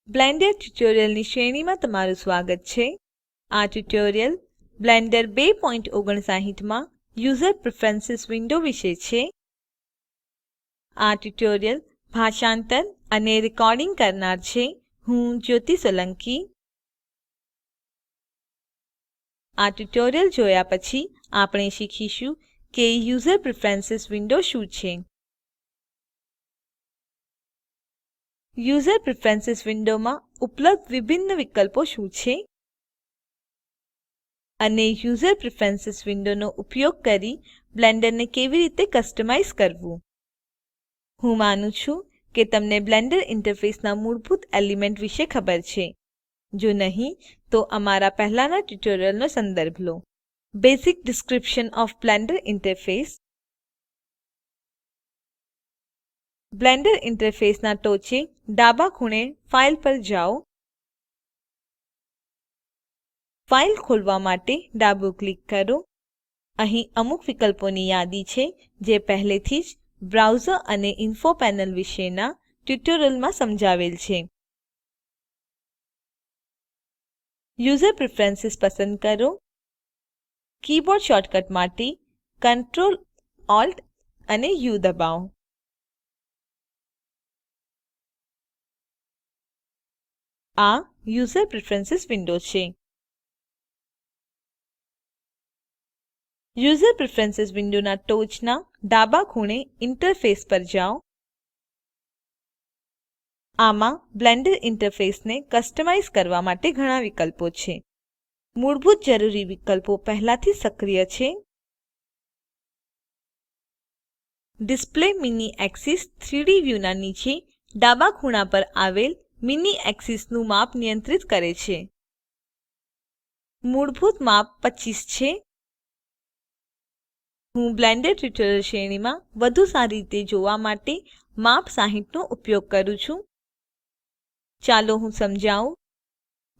Blender ટ્યુટોરિયલની શ્રેણીમાં તમારું સ્વાગત છે. આ ટ્યુટોરિયલ બ્લેન્ડર 259માં યુઝર પ્રેફરન્સ વિન્ડો વિશે છે. આ ટ્યુટોરિયલ ભાષાંતર અને રેકોર્ડિંગ કરનાર છે હું જ્યોતિ સોલંકી. આ ટ્યુટોરિયલ જોયા પછી આપણે શીખીશું કે યુઝર પ્રેફરન્સ વિન્ડો શું છે. યુઝર પ્રેફરન્સ વિન્ડોમાં ઉપલબ્ધ વિભિન્ન વિકલ્પો શું છે અને યુઝર પ્રેફરન્સ વિન્ડોનો ઉપયોગ કરી બ્લેન્ડરને કેવી રીતે કસ્ટમાઇઝ કરવું. હું માનું છું કે તમને બ્લેન્ડર ઇન્ટરફેસના મૂળભૂત એલિમેન્ટ વિશે ખબર છે. જો નહીં તો અમારા પહેલાના ટ્યુટોરિયલનો સંદર્ભ લો. Basic description of Blender interface. Blender ઇન્ટરફેસના ટોચે ડાબા ખૂણે ફાઇલ પર જાઓ. ફાઇલ ખોલવા માટે ડાબું ક્લિક કરો. અહીં અમુક વિકલ્પોની યાદી છે જે પહેલેથી જ બ્રાઉઝર અને ઇન્ફો પેનલ વિશેના ટ્યુટોરિયલમાં સમજાવેલ છે. યુઝર પ્રેફરન્સ પસંદ કરો. કીબોર્ડ શોર્ટકટ માટે Ctrl Alt અને U દબાવો. આ યુઝર પ્રેફરન્સ વિન્ડો છે. યુઝર પ્રેફરન્સ વિન્ડોના ટોચના ડાબા ખૂણે ઇન્ટરફેસ પર જાઓ. આમાં બ્લેન્ડર ઇન્ટરફેસને કસ્ટમાઇઝ કરવા માટે ઘણા વિકલ્પો છે. મૂળભૂત જરૂરી વિકલ્પો પહેલાથી સક્રિય છે. ડિસ્પ્લે મિની એક્સિસ 3ડી વ્યૂના નીચે ડાબા ખૂણા પર આવેલ મિની એક્સિસનું માપ નિયંત્રિત કરે છે. મૂળભૂત માપ 25 છે. હું બ્લેન્ડર ટ્યુટોરિયલ શ્રેણીમાં વધુ સારી રીતે જોવા માટે માપ 60નો ઉપયોગ કરું છું. ચાલો હું સમજાવું.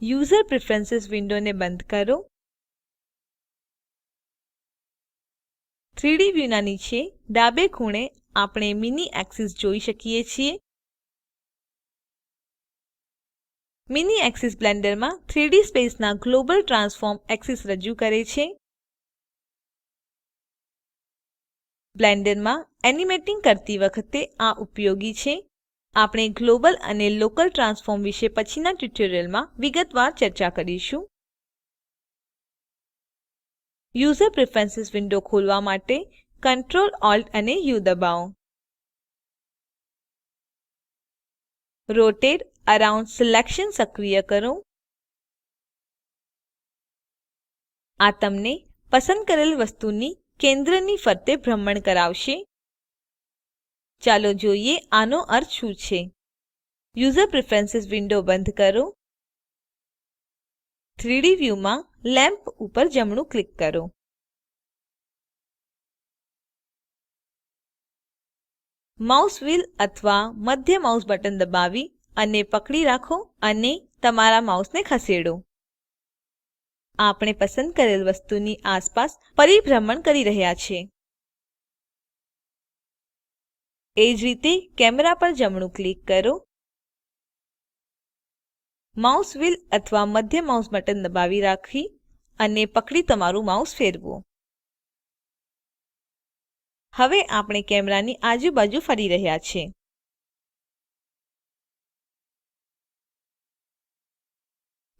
યુઝર પ્રેફરન્સ વિન્ડોને બંધ કરો. 3ડી વ્યૂના નીચે ડાબે ખૂણે આપણે મિની એક્સિસ જોઈ શકીએ છીએ. મિની એક્સિસ બ્લેન્ડરમાં 3ડી સ્પેસના ગ્લોબલ ટ્રાન્સફોર્મ એક્સિસ રજૂ કરે છે. બ્લેન્ડરમાં એનિમેટિંગ કરતી વખતે આ ઉપયોગી છે. આપણે ગ્લોબલ અને લોકલ ટ્રાન્સફોર્મ વિશે પછીના ટ્યુટોરિયલમાં વિગતવાર ચર્ચા કરીશું. યુઝર પ્રેફરન્સ વિન્ડો ખોલવા માટે Ctrl Alt અને U દબાવો. રોટેટ અરાઉન્ડ સિલેક્શન સક્રિય કરો. આ તમને પસંદ કરેલ વસ્તુની કેન્દ્રની ફરતે ભ્રમણ કરાવશે. ચાલો જોઈએ આનો અર્થ શું છે. યુઝર પ્રેફરન્સ વિન્ડો બંધ કરો. 3ડી વ્યૂમાં લેમ્પ ઉપર જમણું ક્લિક કરો. માઉસ વ્હીલ અથવા મધ્ય માઉસ બટન દબાવી અને પકડી રાખો અને તમારા માઉસને ખસેડો. આપણે પસંદ કરેલ વસ્તુની આસપાસ પરિભ્રમણ કરી રહ્યા છે. એ જ રીતે કેમેરા પર જમણું ક્લિક કરો. માઉસ વ્હીલ અથવા મધ્ય માઉસ બટન દબાવી રાખી અને પકડી તમારું માઉસ ફેરવો. હવે આપણે કેમેરાની આજુબાજુ ફરી રહ્યા છે.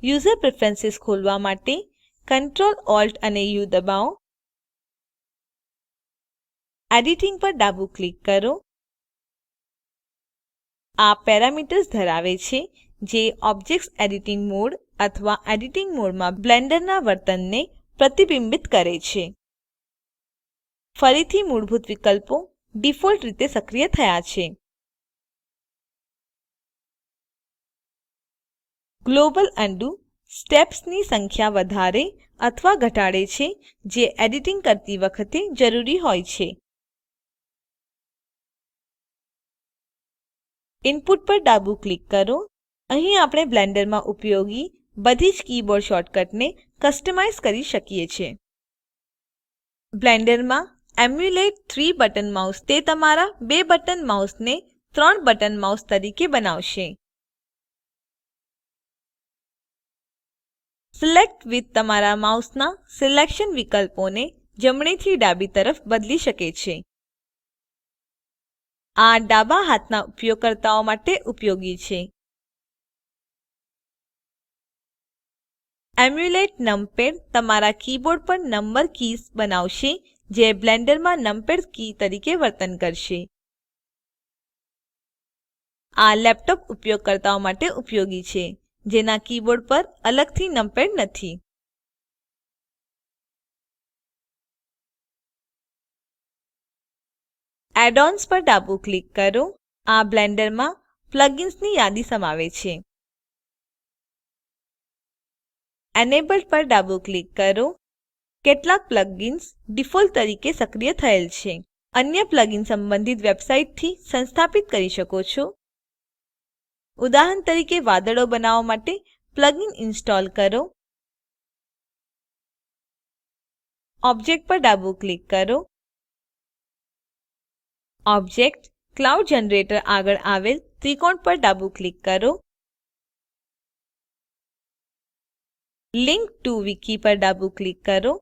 યુઝર પ્રેફરન્સ ખોલવા માટે Ctrl Alt અને U દબાવો. એડિટિંગ પર ડાબું ક્લિક કરો. આ પેરામીટર્સ ધરાવે છે જે ઓબ્જેક્ટ એડિટિંગ મોડ અથવા એડિટિંગ મોડમાં બ્લેન્ડરના વર્તનને પ્રતિબિંબિત કરે છે. ફરીથી મૂળભૂત વિકલ્પો ડિફોલ્ટ રીતે સક્રિય થયા છે. ગ્લોબલ અન્ડુ સ્ટેપ્સની સંખ્યા વધારે અથવા ઘટાડે છે જે એડિટિંગ કરતી વખતે જરૂરી હોય છે. ઇનપુટ પર ડાબું ક્લિક કરો. અહીં આપણે બ્લેન્ડરમાં ઉપયોગી બધી જ કીબોર્ડ શોર્ટકટને કસ્ટમાઇઝ કરી શકીએ છીએ. બ્લેન્ડરમાં એમ્યુલેટ 3 બટન માઉસ તે તમારા 2 બટન માઉસને 3 બટન માઉસ તરીકે બનાવશે. સિલેક્ટ વિથ તમારા માઉસના સિલેક્શન વિકલ્પોને જમણીથી ડાબી તરફ બદલી શકે છે. આ ડાબા હાથના ઉપયોગકર્તાઓ માટે ઉપયોગી છે. એમ્યુલેટ નમપેડ તમારા કીબોર્ડ પર નંબર કીઝ બનાવશે જે બ્લેન્ડરમાં નમપેડ કી તરીકે વર્તન કરશે. આ લેપટોપ ઉપયોગકર્તાઓ માટે ઉપયોગી છે જેના કીબોર્ડ પર અલગથી નમપેડ નથી. એડ-ઓન્સ પર ડાબું ક્લિક કરો. આ બ્લેન્ડરમાં પ્લગઇન્સની યાદી સમાવે છે. એનેબલ્ડ પર ડાબું ક્લિક કરો. કેટલાક પ્લગઇન્સ ડિફોલ્ટ તરીકે સક્રિય થયેલ છે. અન્ય પ્લગઇન સંબંધિત વેબસાઇટથી સંસ્થાપિત કરી શકો છો. ઉદાહરણ તરીકે વાદળો બનાવવા માટે પ્લગઇન ઇન્સ્ટોલ કરો. ઓબ્જેક્ટ પર ડાબું ક્લિક કરો. ઓબ્જેક્ટ ક્લાઉડ જનરેટર આગળ આવેલ ત્રિકોણ પર ડાબું ક્લિક કરો. લિંક ટીઓ વિકી પર ડાબું ક્લિક કરો.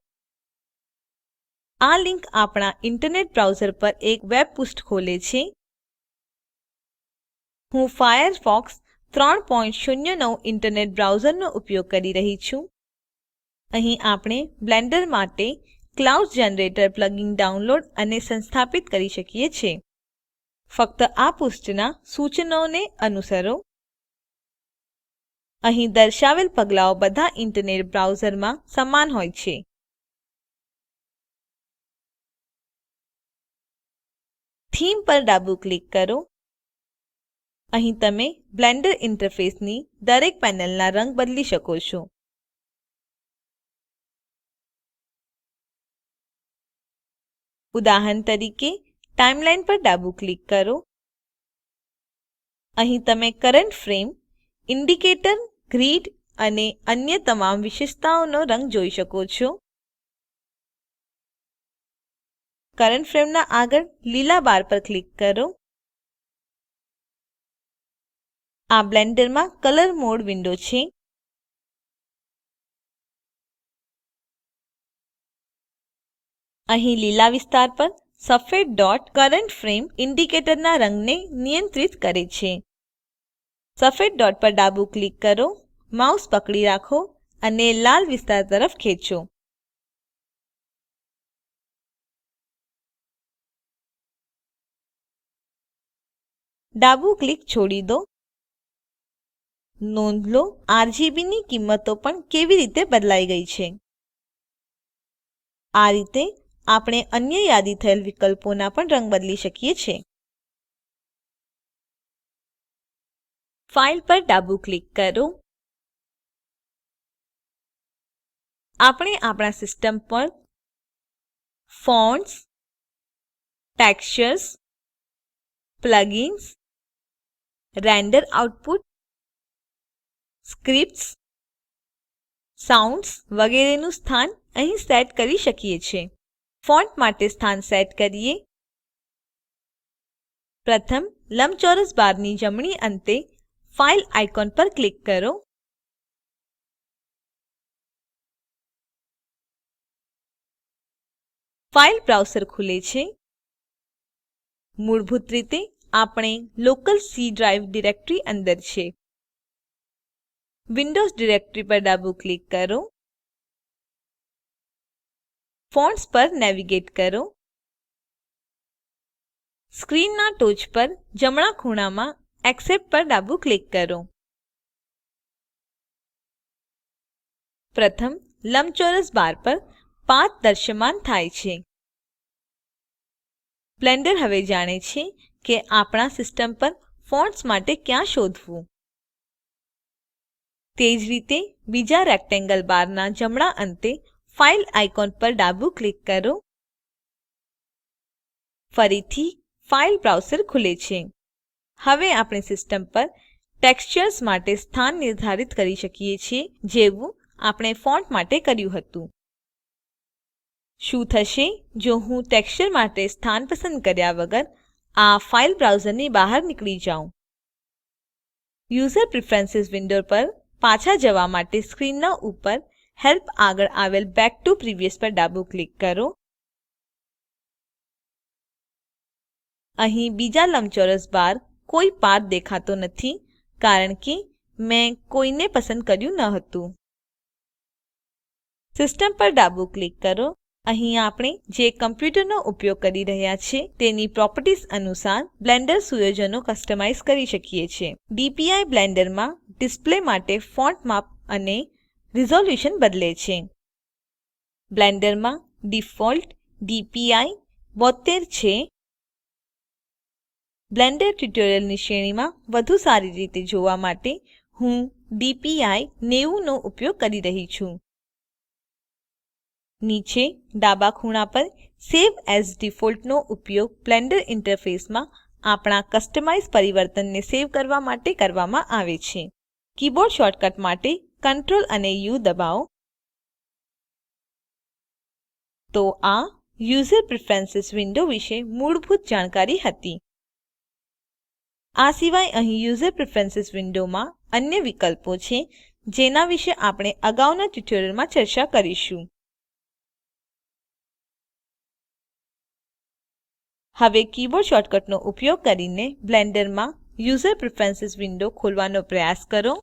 આ લિંક આપણા ઇન્ટરનેટ બ્રાઉઝર પર એક વેબ પૃષ્ઠ ખોલે છે. હું ફાયરફોક્સ 309 ઇન્ટરનેટ બ્રાઉઝરનો ઉપયોગ કરી રહી છું. અહીં આપણે બ્લેન્ડર માટે ક્લાઉડ જનરેટર પ્લગઇન ડાઉનલોડ અને સંસ્થાપિત કરી શકીએ છીએ. ફક્ત આ પૃષ્ઠના સૂચનોને અનુસરો. અહીં દર્શાવેલ પગલાંઓ બધા ઇન્ટરનેટ બ્રાઉઝરમાં સમાન હોય છે. થીમ પર ડાબું ક્લિક કરો. અહીં તમે બ્લેન્ડર ઇન્ટરફેસની દરેક પેનલના રંગ બદલી શકો છો. ઉદાહરણ તરીકે ટાઇમલાઇન પર ડાબું ક્લિક કરો. અહીં તમે કરન્ટ ફ્રેમ, ઇન્ડિકેટર, ગ્રિડ અને અન્ય તમામ વિશેષતાઓનો રંગ જોઈ શકો છો. કરન્ટ ફ્રેમના આગળ લીલા બાર પર ક્લિક કરો. આ બ્લેન્ડરમાં કલર મોડ વિન્ડો છે. અહીં લીલા વિસ્તાર પર સફેદ ડોટ કરન્ટ ફ્રેમ ઇન્ડિકેટરના રંગને નિયંત્રિત કરે છે. સફેદ ડોટ પર ડાબું ક્લિક કરો. માઉસ પકડી રાખો અને લાલ વિસ્તાર તરફ ખેંચો. ડાબું ક્લિક છોડી દો. નોંધ લો RGBની કિંમતો પણ કેવી રીતે બદલાઈ ગઈ છે. આ રીતે આપણે અન્ય યાદી થયેલ વિકલ્પોના પણ રંગ બદલી શકીએ છીએ. ફાઇલ પર ડાબું ક્લિક કરો. આપણે આપણા સિસ્ટમ પર fonts, textures, plugins, render output, scripts, sounds વગેરેનું સ્થાન અહીં સેટ કરી શકીએ છીએ. ફોન્ટ માટે સ્થાન સેટ કરીએ. પ્રથમ લંબચોરસ બારની જમણી અંતે ફાઇલ આઇકોન પર ક્લિક કરો. ફાઇલ બ્રાઉઝર ખુલે છે. મૂળભૂત રીતે આપણે લોકલ સી ડ્રાઇવ ડિરેક્ટરી અંદર છે. વિન્ડોઝ ડિરેક્ટરી પર ડાબું ક્લિક કરો. ફોન્ટ્સ પર નેવિગેટ કરો. સ્ક્રીનના ટોચ પર જમણા ખૂણામાં એક્સેપ્ટ પર ડાબું ક્લિક કરો. પ્રથમ લંબચોરસ બાર પર પાથ દૃશ્યમાન થાય છે. બ્લેન્ડર હવે જાણે છે કે આપણા સિસ્ટમ પર ફોન્ટ્સ માટે ક્યાં શોધવું. તે જ રીતે બીજા રેક્ટેંગલ બારના જમણા અંતે ફાઇલ આઇકોન પર ડાબું ક્લિક કરો. ફરીથી ફાઇલ બ્રાઉઝર ખુલે છે. હવે આપણે સિસ્ટમ પર ટેક્સચર્સ માટે સ્થાન નિર્ધારિત કરી શકીએ છીએ જેવું આપણે ફોન્ટ માટે કર્યું હતું. શું થશે જો હું ટેક્સચર માટે સ્થાન પસંદ કર્યા વગર આ ફાઇલ બ્રાઉઝરની બહાર નીકળી જાઉં? યુઝર પ્રેફરન્સ વિન્ડો પર પાછા જવા માટે સ્ક્રીનના ઉપર હેલ્પ આગળ આવેલ બેક ટુ પ્રિવિયસ પર ડાબું ક્લિક કરો. અહીં બીજા લંબચોરસ બાર કોઈ પાથ દેખાતો નથી કારણ કે મેં કોઈને પસંદ કર્યું ન હતું. સિસ્ટમ પર ડાબું ક્લિક કરો. અહીં આપણે જે કમ્પ્યુટરનો ઉપયોગ કરી રહ્યા છે તેની પ્રોપર્ટીઝ અનુસાર બ્લેન્ડર સુયોજનો કસ્ટમાઇઝ કરી શકીએ છીએ. DPI બ્લેન્ડરમાં ડિસ્પ્લે માટે ફોન્ટ માપ અને રિઝોલ્યુશન બદલે છે. બ્લેન્ડરમાં ડિફોલ્ટ DPI 72 છે. બ્લેન્ડર ટ્યુટોરિયલની શ્રેણીમાં વધુ સારી રીતે જોવા માટે હું DPI 90 નો ઉપયોગ કરી રહી છું. નીચે ડાબા ખૂણા પર સેવ એઝ ડિફોલ્ટ નો ઉપયોગ બ્લેન્ડર ઇન્ટરફેસમાં આપણા કસ્ટમાઇઝ પરિવર્તનને સેવ કરવા માટે કરવામાં આવે છે. કીબોર્ડ શોર્ટકટ માટે Ctrl અને U દબાવો. તો આ યુઝર પ્રેફરન્સ વિન્ડો વિશે મૂળભૂત જાણકારી હતી. આ સિવાય અહીં યુઝર પ્રેફરન્સ વિન્ડોમાં અન્ય વિકલ્પો છે જેના વિશે આપણે અગાઉના ટ્યુટોરિયલમાં ચર્ચા કરીશું. હવે કીબોર્ડ શોર્ટકટનો ઉપયોગ કરીને બ્લેન્ડરમાં યુઝર પ્રેફરન્સ વિન્ડો ખોલવાનો પ્રયાસ કરો.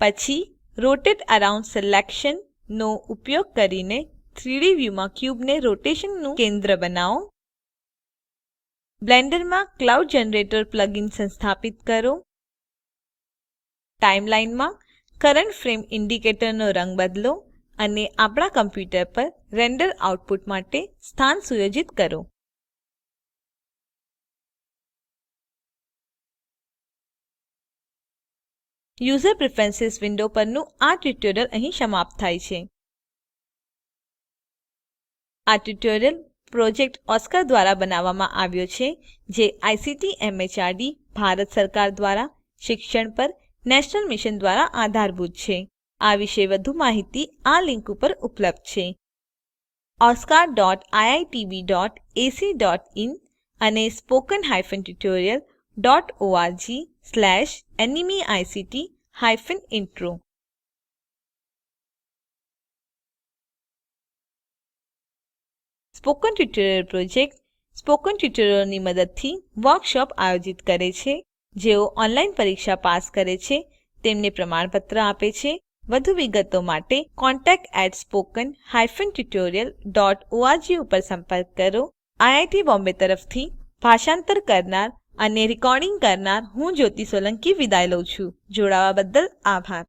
પછી રોટેટ અરાઉન્ડ સિલેક્શન નો ઉપયોગ કરીને 3D વ્યુમાં ક્યુબને રોટેશનનું કેન્દ્ર બનાવો. બ્લેન્ડરમાં ક્લાઉડ જનરેટર પ્લગઇન સંસ્થાપિત કરો. ટાઇમલાઇનમાં કરન્ટ ફ્રેમ ઇન્ડિકેટરનો રંગ બદલો અને આપણા કમ્પ્યુટર પર રેન્ડર આઉટપુટ માટે સ્થાન સુયોજિત કરો. યુઝર પ્રેફરન્સ વિન્ડો પરનું આ ટ્યુટોરિયલ અહીં સમાપ્ત થાય છે. આ ટ્યુટોરિયલ પ્રોજેક્ટ ઓસ્કાર દ્વારા બનાવવામાં આવ્યો છે જે આઇસીટી MHRD ભારત સરકાર દ્વારા શિક્ષણ પર નેશનલ મિશન દ્વારા આધારભૂત છે. આ વિશે વધુ માહિતી આ લિંક ઉપર ઉપલબ્ધ છે oscar.iitb.ac.in અને spoken-tutorial.org/nmeict-intro. Spoken tutorial project spoken ટ્યુટોરિયલોની મદદથી વર્કશોપ આયોજિત કરે છે. જેઓ ઓનલાઈન પરીક્ષા પાસ કરે છે તેમને પ્રમાણપત્ર આપે છે. વધુ વિગતો માટે contact@spoken-tutorial.org ઉપર સંપર્ક કરો. IIT બોમ્બે તરફથી ભાષાંતર કરનાર અને રેકોર્ડિંગ કરનાર હું જ્યોતિ સોલંકી વિદાય લઉં છું. જોડાવા બદ્દલ આભાર.